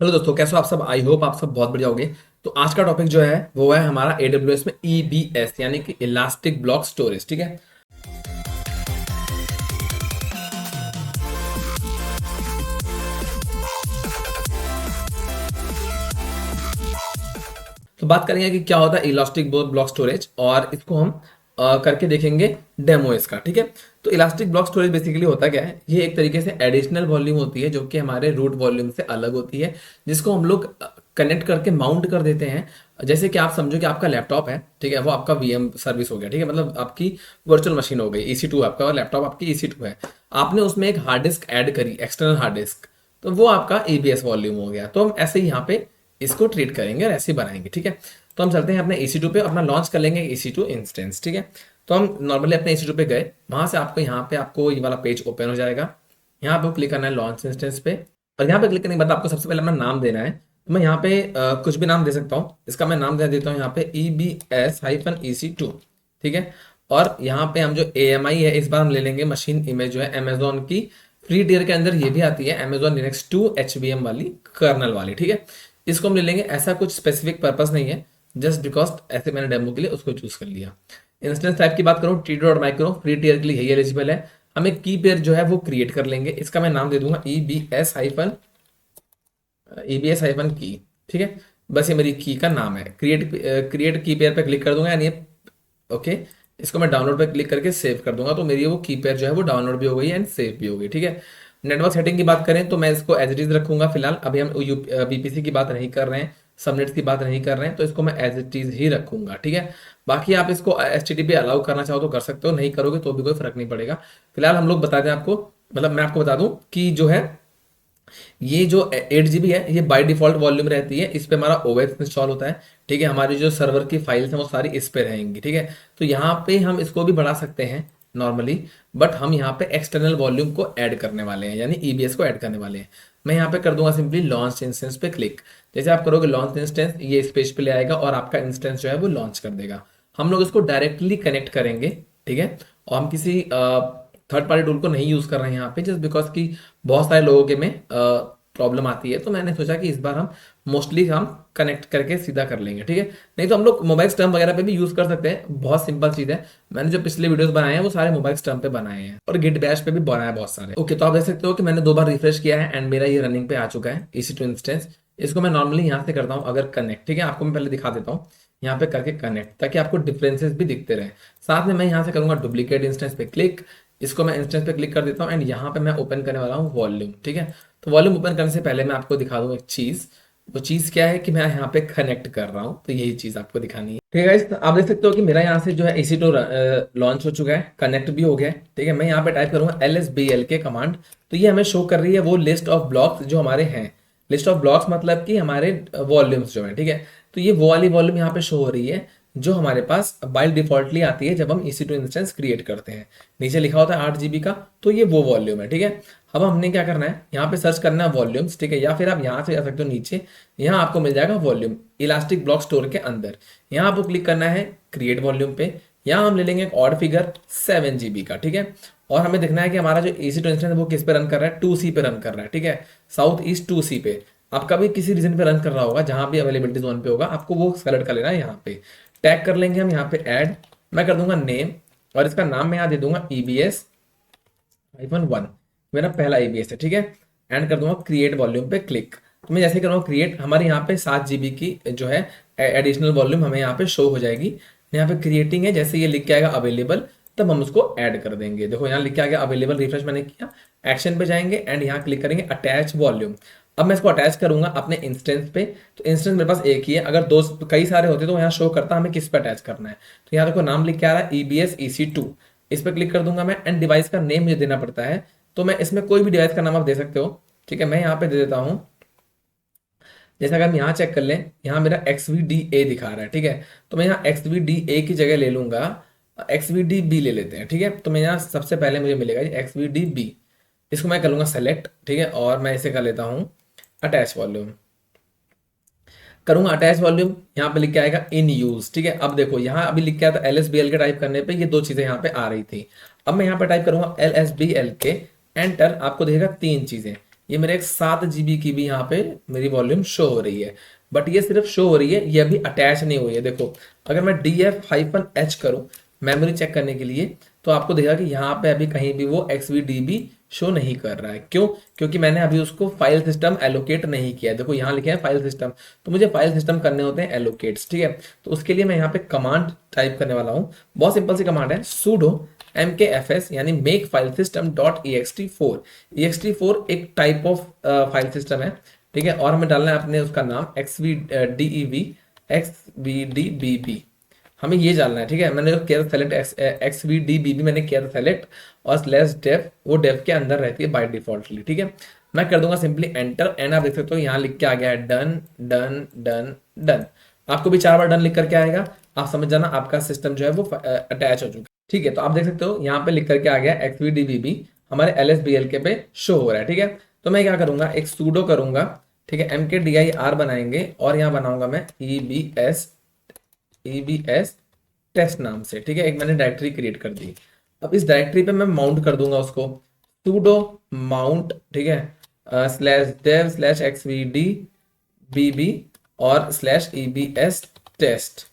Hello दोस्तों, कैसे हो आप सब। आई होप आप सब बहुत बढ़िया होगे। तो आज का टॉपिक जो है वो है हमारा AWS में EBS यानी कि इलास्टिक ब्लॉक स्टोरेज। ठीक है, तो बात करेंगे कि क्या होता है इलास्टिक ब्लॉक स्टोरेज और इसको हम करके देखेंगे डेमो इसका। ठीक है, तो इलास्टिक ब्लॉक स्टोरेज बेसिकली होता क्या है, ये एक तरीके से एडिशनल वॉल्यूम होती है जो कि हमारे रूट वॉल्यूम से अलग होती है, जिसको हम लोग कनेक्ट करके माउंट कर देते हैं। जैसे कि आप समझो कि आपका लैपटॉप है, ठीक है, वो आपका VM सर्विस हो गया। ठीक है, मतलब आपकी वर्चुअल मशीन हो गई, EC2 आपका, और लैपटॉप आपकी EC2 है। आपने उसमें एक हार्ड डिस्क ऐड करी, एक्सटर्नल हार्ड डिस्क, तो वो आपका EBS वॉल्यूम हो गया। तो हम ऐसे ही यहाँ पे इसको ट्रीट करेंगे और ऐसे ही बनाएंगे। ठीक है, तो हम चलते हैं अपने EC2 पे, अपना लॉन्च कर लेंगे EC2 इंस्टेंस। ठीक है, तो हम नॉर्मली अपने EC2 पे गए, वहां से आपको यहाँ पे आपको ये वाला पेज ओपन हो जाएगा। यहाँ पे क्लिक करना है लॉन्च इंस्टेंस पे, और यहाँ पे क्लिक करने के बाद आपको सबसे पहले अपना नाम देना है। तो मैं यहाँ पे कुछ भी नाम दे सकता हूँ, इसका मैं नाम दे देता हूँ यहाँ पे EBS-EC2। ठीक है, और यहाँ पे हम जो AMI है, इस बार हम ले लेंगे मशीन इमेज जो है अमेजोन की फ्री टियर के अंदर, ये भी आती है अमेजोन लिनक्स 2 HVM वाली कर्नल वाली। ठीक है, इसको हम ले लेंगे। ऐसा कुछ स्पेसिफिक पर्पस नहीं है, जस्ट बिकॉज ऐसे मैंने डेमो के लिए उसको चूज कर लिया। इंस्टेंस टाइप की बात करूँ, TD और माइक्रो फ्री टियर के लिए यही एलिजिबल है। हम एक की पेयर जो है वो क्रिएट कर लेंगे, इसका मैं नाम दे दूंगा EBS हाइफन की। ठीक है, बस ये मेरी की का नाम है। क्रिएट की पेयर पे क्लिक कर दूंगा, यानी ओके, इसको मैं डाउनलोड पे क्लिक करके सेव कर दूंगा, तो मेरी वो की पेयर जो है वो डाउनलोड भी हो गई एंड सेव भी हो गई। ठीक है, नेटवर्क सेटिंग की बात करें तो मैं इसको एज इट इज रखूंगा फिलहाल। अभी हम BPC की बात नहीं कर रहे हैं, सबनेट की बात नहीं कर रहे हैं, तो इसको मैं एज इट इज ही रखूंगा। ठीक है, बाकी आप इसको HTTP अलाउ करना चाहो तो कर सकते हो, नहीं करोगे तो भी कोई फर्क नहीं पड़ेगा। फिलहाल हम लोग बता दें आपको, मतलब मैं आपको बता दूं कि जो है ये जो 8 GB है, ये बाय डिफॉल्ट वॉल्यूम रहती है। इस पे हमारा OS इंस्टॉल होता है। ठीक है, हमारी जो सर्वर की फाइल्स हैं वो सारी इस पे रहेंगी। ठीक है, तो यहाँ पे हम इसको भी बढ़ा सकते हैं नॉर्मली, बट हम यहाँ पे एक्सटर्नल वॉल्यूम को ऐड करने वाले हैं, यानी EBS को ऐड करने वाले हैं। मैं यहाँ पे कर दूंगा सिंपली लॉन्च इंस्टेंस पे क्लिक। जैसे आप करोगे लॉन्च इंस्टेंस, ये इस पेज पे ले आएगा और आपका इंस्टेंस जो है वो लॉन्च कर देगा। हम लोग इसको डायरेक्टली कनेक्ट करेंगे। ठीक है, और हम किसी थर्ड पार्टी टूल को नहीं यूज कर रहे हैं यहाँ पे, जस्ट बिकॉज कि बहुत सारे लोगों के में प्रॉब्लम आती है, तो मैंने सोचा कि इस बार हम मोस्टली हम कनेक्ट करके सीधा कर लेंगे। ठीक है, नहीं तो हम लोग मोबाइल स्टम्प वगैरह पे भी यूज कर सकते हैं, बहुत सिंपल चीज है। मैंने जो पिछले वीडियोस बनाए हैं वो सारे मोबाइल स्टम्प पे बनाए हैं, और गिट बैश पे भी बनाए बहुत सारे। ओके, तो आप देख सकते हो कि मैंने 2 बार रिफ्रेश किया है एंड मेरा ये रनिंग पे आ चुका है EC2 इंस्टेंस। इसको मैं नॉर्मली यहाँ से करता हूँ अगर कनेक्ट। ठीक है, आपको मैं पहले दिखा देता हूँ यहाँ पे करके कनेक्ट, ताकि आपको डिफरेंसेस भी दिखते रहे। साथ में मैं यहाँ से करूंगा डुप्लीकेट इंस्टेंस पे क्लिक, इसको मैं इंस्टेंस पे क्लिक कर देता हूँ एंड यहाँ पे मैं ओपन करने वाला हूँ वॉल्यूम। ठीक है, तो वॉल्यूम ओपन करने से पहले मैं आपको दिखा दूँ एक चीज। वो चीज क्या है कि मैं यहाँ पे कनेक्ट कर रहा हूँ, तो यही चीज आपको दिखानी है। ठीक है guys, तो आप देख सकते हो कि मेरा यहाँ से जो है EC2 लॉन्च हो चुका है, कनेक्ट भी हो गया है। ठीक है, मैं यहाँ पे टाइप करूंगा LSBLK कमांड, तो ये हमें शो कर रही है वो लिस्ट ऑफ ब्लॉक्स जो हमारे हैं। लिस्ट ऑफ ब्लॉक्स मतलब कि हमारे वॉल्यूम्स जो है। ठीक है, तो ये वो वाली वॉल्यूम यहाँ पे शो हो रही है जो हमारे पास बाय डिफॉल्टली आती है जब हम EC2 इंस्टेंस क्रिएट करते हैं। नीचे लिखा होता है 8 GB का, तो ये वो वॉल्यूम है। ठीक है, अब हमने क्या करना है, यहाँ पे सर्च करना है वॉल्यूम्स। ठीक है, या फिर आप यहाँ से जा सकते हो नीचे, यहाँ आपको मिल जाएगा वॉल्यूम इलास्टिक ब्लॉक स्टोर के अंदर। यहाँ आपको क्लिक करना है क्रिएट वॉल्यूम पे। यहाँ हम ले लेंगे एक ऑड फिगर 7 GB का। ठीक है, और हमें देखना है कि हमारा जो EC2 इंस्टेंस है वो किस पे रन कर रहा है, 2C पे रन कर रहा है। ठीक है, साउथ ईस्ट 2C पे। आपका भी किसी रीजन पे रन कर रहा होगा, जहां भी अवेलेबिलिटी जोन पे होगा, आपको वो सेलेक्ट कर लेना है। यहाँ पे टैग कर लेंगे हम यहाँ पे ऐड, मैं कर दूंगा नेम, और इसका नाम मैं यहाँ दे दूंगा EBS-1, मेरा पहला EBS है। ठीक है, एंड कर दूंगा क्रिएट वॉल्यूम पे क्लिक। तो मैं जैसे करूँगा क्रिएट, हमारे यहाँ पे 7 GB की जो है एडिशनल वॉल्यूम हमें यहाँ पे शो हो जाएगी। यहाँ पे क्रिएटिंग है, जैसे ये लिख के आएगा अवेलेबल, तब हम उसको ऐड कर देंगे। देखो यहाँ लिख के आ गया अवेलेबल, रिफ्रेश मैंने किया, एक्शन पे जाएंगे एंड यहाँ क्लिक करेंगे अटैच वॉल्यूम। अब मैं इसको अटैच करूंगा अपने इंस्टेंस पे, तो इंस्टेंस मेरे पास एक ही है, अगर दो कई सारे होते तो यहाँ शो करता हमें किस पे अटैच करना है। तो यहाँ देखो नाम लिख के आ रहा है EBS-EC2, इस पर क्लिक कर दूंगा मैं एंड डिवाइस का नेम मुझे देना पड़ता है। तो मैं इसमें कोई भी डिवाइस का नाम आप दे सकते हो। ठीक है, मैं यहाँ पे दे देता हूँ, जैसे अगर हम यहाँ चेक कर लें, यहाँ मेरा XVDA दिखा रहा है। ठीक है, तो मैं यहाँ XVDA की जगह ले लूंगा XVDB ले लेते हैं। ठीक है, तो मैं यहाँ सबसे पहले मुझे मिलेगा XVDB, इसको मैं कर लूंगा सेलेक्ट। ठीक है, और मैं इसे कर लेता हूँ अटैच वॉल्यूम, करूंगा अटैच वॉल्यूम, यहाँ पे लिख के आएगा इन यूज। ठीक है, अब देखो यहाँ अभी लिख के आया था LSBL के टाइप करने पे ये दो चीजें यहाँ पे आ रही थी। अब मैं यहाँ पे टाइप करूंगा LSBL के एंटर, आपको दिखेगा 3 चीजें। ये मेरे एक 7 GB की भी यहाँ पे मेरी वॉल्यूम शो हो रही है, बट ये सिर्फ शो हो रही है, ये अभी अटैच नहीं हुई है। देखो अगर मैं df-h करूँ मेमोरी चेक करने के लिए, तो आपको देखा कि यहाँ पे अभी कहीं भी वो xvdb शो नहीं कर रहा है। क्यों? क्योंकि मैंने अभी उसको फाइल सिस्टम एलोकेट नहीं किया। देखो यहाँ लिखे हैं फाइल सिस्टम, तो मुझे फाइल सिस्टम करने होते हैं एलोकेट्स, ठीक है। तो उसके लिए मैं यहाँ पे कमांड टाइप करने वाला हूँ। बहुत सिंपल सी कमांड है, sudo mkfs यानी make file system dot ext4 एक टाइप ऑफ फाइल सिस्टम है, ठीक है। और हमें डालना है अपने उसका नाम xvdbb, हमें ये डालना है, ठीक है। मैंने जो किया था सेलेक्ट xvdbb मैंने किया था सेलेक्ट, और स्लैश डेफ वो डेफ के अंदर रहती है बाय डिफॉल्टली, ठीक है। मैं कर दूंगा सिंपली एंटर, एंड आप देख सकते हो यहाँ लिख के आ गया है डन डन डन डन। आपको भी 4 बार डन लिख करके आएगा, आप समझ जाना आपका सिस्टम जो है वो अटैच हो चुका है, ठीक है। तो आप देख सकते हो यहाँ पे लिख करके आ गया xvdbb, हमारे LSBLK पे शो हो रहा है, ठीक है। तो मैं क्या करूंगा, एक सूडो करूंगा, ठीक है, mkdir बनाएंगे, और यहाँ बनाऊंगा मैं ebs टेस्ट नाम से, ठीक है। एक मैंने डायरेक्टरी क्रिएट कर दी। अब इस डायरेक्टरी पे मैं माउंट कर दूंगा उसको, sudo माउंट, ठीक है, स्लैश dev स्लैश xvdbb और स्लैश ebs टेस्ट,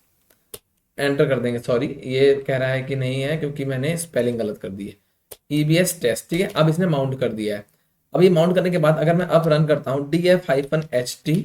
एंटर कर देंगे। सॉरी ये कह रहा है कि नहीं है क्योंकि मैंने स्पेलिंग गलत कर दी है, ebs टेस्ट, ठीक है। अब इसने माउंट कर दिया है। अब ये माउंट करने के बाद अगर मैं अब रन करता हूँ df-ht,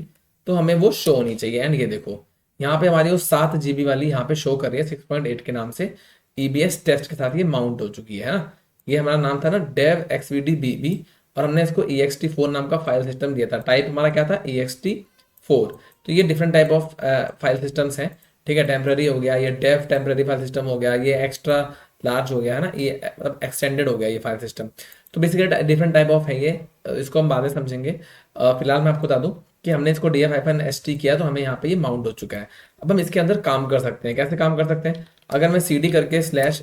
तो हमें वो शो होनी चाहिए। एंड ये देखो यहाँ पे हमारी वो 7 GB वाली यहाँ पे शो कर रही है 6.8 के नाम से, ebs टेस्ट के साथ ये माउंट हो चुकी है ना। ये हमारा नाम था ना dev xvdbb, और हमने इसको ext4 नाम का फाइल सिस्टम दिया था। टाइप हमारा क्या था, ext4। तो ये different type of file systems हैं, ठीक है। टेम्पररी हो गया, ये डेफ टेम्पररी फाइल सिस्टम हो गया, ये एक्स्ट्रा लार्ज हो गया है ना, ये मतलब एक्सटेंडेड हो गया ये फाइल सिस्टम। तो बेसिकली डिफरेंट टाइप ऑफ है ये, इसको हम बाद में समझेंगे। फिलहाल मैं आपको बता दूं कि हमने इसको df-ht किया, तो हमें यहाँ पे ये माउंट हो चुका है। अब हम इसके अंदर काम कर सकते हैं। कैसे काम कर सकते हैं, अगर मैं cd करके स्लैश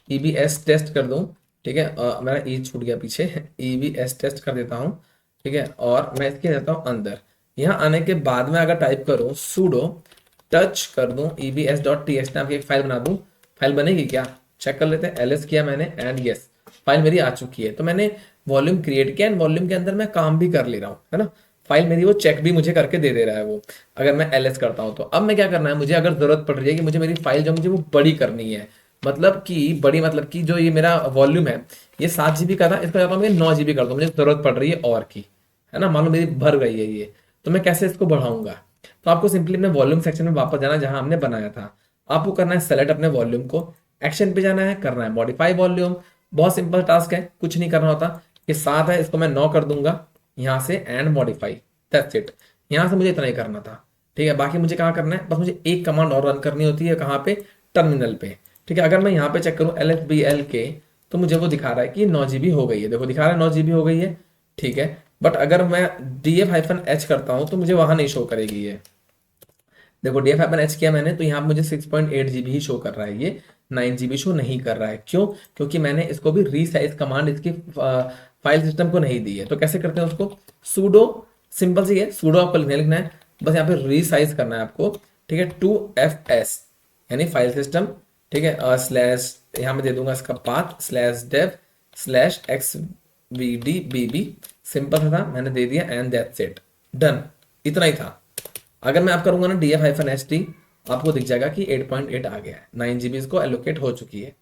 ebs टेस्ट कर दूं, ठीक है, मेरा ई छूट गया पीछे, ebs टेस्ट कर देता हूँ, ठीक है, और मैं इसके देता हूँ अंदर। यहाँ आने के बाद में अगर टाइप करूँ sudo टच कर दूं ebs.txt नाम की एक फाइल बना दूं, फाइल बनेगी क्या, चेक कर लेते हैं। ls किया मैंने एंड यस, फाइल मेरी आ चुकी है। तो मैंने वॉल्यूम क्रिएट किया एंड वॉल्यूम के अंदर मैं काम भी कर ले रहा हूँ, है ना। फाइल मेरी वो चेक भी मुझे करके दे रहा है वो, अगर मैं ls करता हूँ तो। अब मैं क्या करना है, मुझे अगर जरूरत पड़ रही है कि मुझे मेरी फाइल जो मुझे वो बड़ी करनी है, मतलब कि बड़ी मतलब कि जो ये मेरा वॉल्यूम है ये 7 GB का था, इसको चाहता हूँ मैं 9 GB कर दूँ, मुझे जरूरत पड़ रही है और की, है ना, मान लो मेरी भर गई है ये, तो मैं कैसे इसको बढ़ाऊंगा। तो आपको सिंपली अपने वॉल्यूम सेक्शन में वापस जाना जहां हमने बनाया था। आपको करना है सेलेक्ट अपने वॉल्यूम को, एक्शन पे जाना है, करना है मॉडिफाई वॉल्यूम। बहुत सिंपल टास्क है, कुछ नहीं करना होता। ये 7 है, इसको मैं 9 कर दूंगा यहाँ से एंड मॉडिफाई, दैट्स इट। यहाँ से मुझे इतना ही करना था, ठीक है। बाकी मुझे कहाँ करना है, बस मुझे एक कमांड और रन करनी होती है, कहाँ पे, टर्मिनल पे, ठीक है। अगर मैं यहाँ पे चेक करूँ LSBLK, तो मुझे वो दिखा रहा है कि 9 GB हो गई है, देखो दिखा रहा है 9 GB हो गई है, ठीक है। बट अगर मैं df-h करता हूँ तो मुझे वहां नहीं शो करेगी ये। देखो df-h किया मैंने तो यहाँ पे मुझे 6.8 GB ही शो कर रहा है, ये 9 GB शो नहीं कर रहा है। क्यों? क्योंकि मैंने इसको भी रीसाइज कमांड इसकी फाइल सिस्टम को नहीं दी है। तो कैसे करते हैं उसको, sudo, सिंपल सी है, sudo आपको लिखना है, बस यहाँ पे रीसाइज करना है आपको, ठीक है, 2fs यानी फाइल सिस्टम, ठीक है, स्लैश यहाँ मैं दे दूंगा इसका path slash dev slash xvdbb, simple था, मैंने दे दिया एंड दैट्स इट, डन, इतना ही था। अगर मैं आप करूंगा ना df-ht, आपको दिख जाएगा कि 8.8 आ गया है, 9 GB इसको एलोकेट हो चुकी है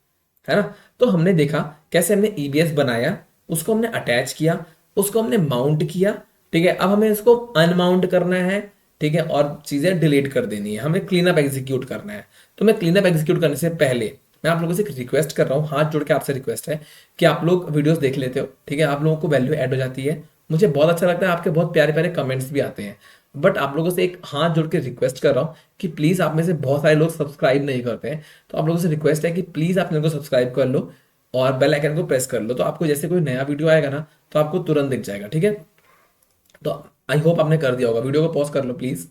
ना। तो हमने देखा कैसे हमने EBS बनाया, उसको हमने अटैच किया, उसको हमने माउंट किया, ठीक है। अब हमें इसको अनमाउंट करना है, ठीक है, और चीजें डिलीट कर देनी है, हमें क्लीन अप एग्जीक्यूट करना है। तो मैं क्लीन अप एग्जीक्यूट करने से पहले मैं आप लोगों से एक रिक्वेस्ट कर रहा हूँ, हाथ जोड़ के आपसे रिक्वेस्ट है कि आप लोग वीडियोस देख लेते हो, ठीक है, आप लोगों को वैल्यू ऐड हो जाती है, मुझे बहुत अच्छा लगता है, आपके बहुत प्यारे प्यारे कमेंट्स भी आते हैं। बट आप लोगों से एक हाथ जोड़ के रिक्वेस्ट कर रहा हूँ कि प्लीज़, आप में से बहुत सारे लोग सब्सक्राइब नहीं करते हैं, तो आप लोगों से रिक्वेस्ट है कि प्लीज़ आप लोगों को सब्सक्राइब कर लो और बेल आइकन को प्रेस कर लो, तो आपको जैसे कोई नया वीडियो आएगा ना तो आपको तुरंत दिख जाएगा, ठीक है। तो आई होप आपने कर दिया होगा, वीडियो को पॉज कर लो प्लीज़,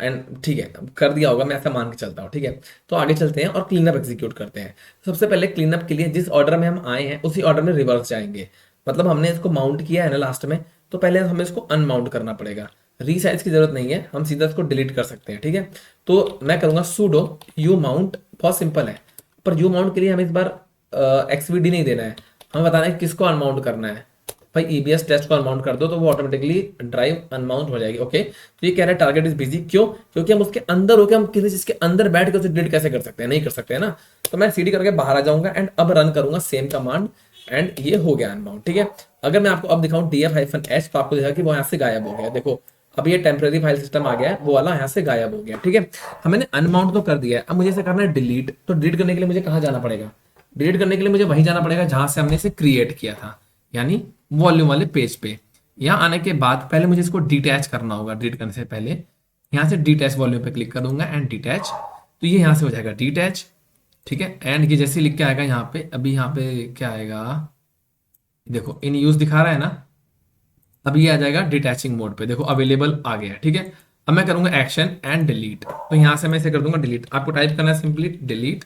एंड ठीक है कर दिया होगा, मैं ऐसा मान के चलता हूँ, ठीक है। तो आगे चलते हैं और क्लीनअप एग्जीक्यूट करते हैं। सबसे पहले क्लीनअप के लिए जिस ऑर्डर में हम आए हैं उसी ऑर्डर में रिवर्स जाएंगे। मतलब हमने इसको माउंट किया है ना लास्ट में, तो पहले हमें इसको अनमाउंट करना पड़ेगा। रीसाइज की जरूरत नहीं है, हम सीधा इसको डिलीट कर सकते हैं, ठीक है। तो मैं करूंगा sudo u माउंट, बहुत सिंपल है, पर u माउंट के लिए हमें इस बार xvd नहीं देना है, हमें बताना है कि किसको अनमाउंट करना है। भाई ईबीएस टेस्ट को अनमाउंट कर दो तो वो ऑटोमेटिकली ड्राइव अनमाउंट हो जाएगी। ओके, तो ये कह रहा है टारगेट इज बिजी, क्यों? क्योंकि हम उसके अंदर होकर हम किसी चीज के अंदर बैठ के उसे डिलीट कैसे कर सकते हैं, नहीं कर सकते हैं ना। तो मैं सीडी करके बाहर आ जाऊंगा एंड अब रन करूंगा सेम कमांड एंड ये हो गया अनमाउंट। ठीक है, अगर मैं आपको अब दिखाऊं df-h तो आपको देखा कि वो यहाँ से गायब हो गया। देखो अब ये टेम्परेरी फाइल सिस्टम आ गया है, वो वाला यहाँ से गायब हो गया। ठीक है, हमने अनमाउंट तो कर दिया है, अब मुझे इसे करना है डिलीट। तो डिलीट करने के लिए मुझे कहाँ जाना पड़ेगा? डिलीट करने के लिए मुझे वहीं जाना पड़ेगा जहां से हमने इसे क्रिएट किया था, यानी वॉल्यूम वाले पेज पे। यहाँ आने के बाद पहले मुझे इसको डिटैच करना होगा। डिलीट करने से पहले यहाँ से डिटैच वॉल्यूम पे क्लिक कर दूंगा एंड डिटैच, तो ये यहाँ से हो जाएगा डिटैच। ठीक है, एंड ये जैसे लिख के आएगा यहाँ पे, अभी यहाँ पे क्या आएगा, देखो इन यूज दिखा रहा है ना, अभी ये आ जाएगा डिटैचिंग मोड पे। देखो अवेलेबल आ गया। ठीक है, अब मैं करूंगा एक्शन एंड डिलीट, तो यहाँ से मैं इसे कर दूंगा डिलीट। आपको टाइप करना है simply delete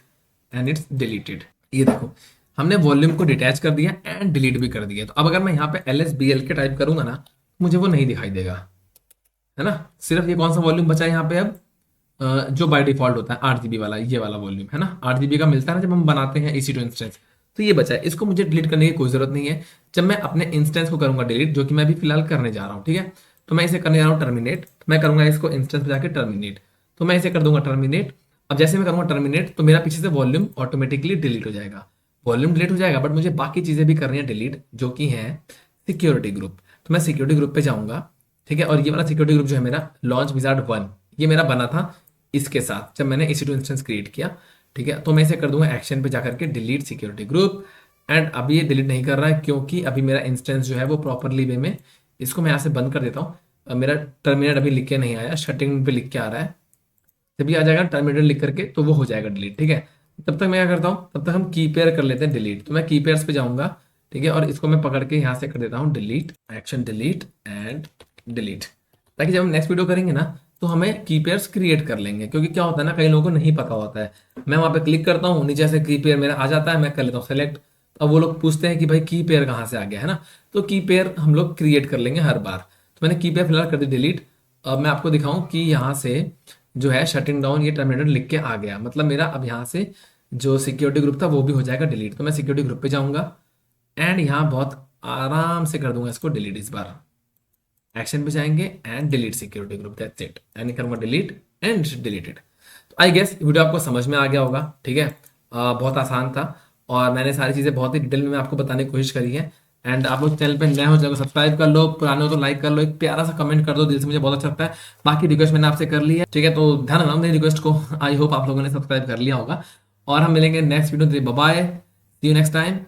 and it's deleted. ये देखो हमने वॉल्यूम को डिटैच कर दिया एंड डिलीट भी कर दिया। तो अब अगर मैं यहाँ पे LSBL के टाइप करूंगा ना, मुझे वो नहीं दिखाई देगा, है ना। सिर्फ ये कौन सा वॉल्यूम बचा है यहाँ पे अब, जो बाय डिफॉल्ट होता है 8 GB वाला, ये वाला वॉल्यूम है ना, 8 GB का मिलता है ना जब हम बनाते हैं EC2 इंस्टेंस, तो ये बचा है। इसको मुझे डिलीट करने की कोई जरूरत नहीं है। जब मैं अपने इंस्टेंस को करूंगा डिलीट, जो कि मैं अभी फिलहाल करने जा रहा हूँ, ठीक है, तो मैं इसे करने जा रहा हूँ टर्मिनेट। मैं करूंगा इसको इंस्टेंस पे जाके टर्मिनेट, तो मैं इसे कर दूंगा टर्मिनेट। अब जैसे मैं करूंगा टर्मिनेट तो मेरा पीछे से वॉल्यूम ऑटोमेटिकली डिलीट हो जाएगा। वॉल्यूम डिलीट हो जाएगा, बट मुझे बाकी चीजें भी करनी है डिलीट, जो कि है सिक्योरिटी ग्रुप। तो मैं सिक्योरिटी ग्रुप पे जाऊंगा, ठीक है, और ये वाला सिक्योरिटी ग्रुप जो है मेरा लॉन्च विजार्ड 1, ये मेरा बना था इसके साथ जब मैंने EC2 इंस्टेंस क्रिएट किया। ठीक है, तो मैं इसे कर दूंगा एक्शन पे जाकर के डिलीट सिक्योरिटी ग्रुप। एंड अभी ये डिलीट नहीं कर रहा है क्योंकि अभी मेरा इंस्टेंस जो है वो प्रॉपरली वे में, इसको मैं यहाँ से बंद कर देता हूँ। मेरा टर्मिनेट अभी लिख के नहीं आया, शटिंग पे लिख के आ रहा है। जब ये आ जाएगा टर्मिनेट लिख करके तो वो हो जाएगा डिलीट। ठीक है, तब तक मैं क्या करता हूँ, तब तक हम की पेयर कर लेते हैं डिलीट। तो मैं की पेयर्स पे जाऊंगा, ठीक है, और इसको मैं पकड़ के यहाँ से कर देता हूँ delete, action delete and delete, ताकि जब हम नेक्स्ट वीडियो करेंगे ना तो हमें की पेयर्स क्रिएट कर लेंगे। क्योंकि क्या होता है ना, कई लोगों को नहीं पता होता है। मैं वहां पे क्लिक करता हूँ, नीचे से की पेयर मेरा आ जाता है, मैं कर लेता हूँ सेलेक्ट। अब वो लोग पूछते हैं कि भाई की पेयर कहाँ से आ गया, है ना। तो की पेयर हम लोग क्रिएट कर लेंगे हर बार। तो मैंने की पेयर फिलहाल कर दी डिलीट। अब मैं आपको दिखाऊं कि यहाँ से जो है शटिंग डाउन ये टर्मिनेटर लिख के आ गया, मतलब मेरा अब यहाँ से जो सिक्योरिटी ग्रुप था वो भी हो जाएगा डिलीट। तो मैं सिक्योरिटी ग्रुप पे जाऊंगा एंड यहाँ बहुत आराम से कर दूंगा इसको डिलीट। इस बार एक्शन पे जाएंगे and delete security group, that's it, and करूंगा डिलीट एंड डिलीटेड। तो आई गेस वीडियो आपको समझ में आ गया होगा। ठीक है, बहुत आसान था और मैंने सारी चीज़ें बहुत ही डिटेल में आपको बताने की कोशिश करी है। एंड आप लोग चैनल पे नए हो, चैनल को सब्सक्राइब कर लो, पुराने हो तो लाइक कर लो, एक प्यारा सा कमेंट कर दो, दिल से मुझे बहुत अच्छा लगता है। बाकी रिक्वेस्ट मैंने आपसे कर ली है, ठीक है, तो ध्यान रखना मेरी रिक्वेस्ट को। आई होप आप लोगों ने सब्सक्राइब कर लिया होगा और हम मिलेंगे next video. Bye, see you next time.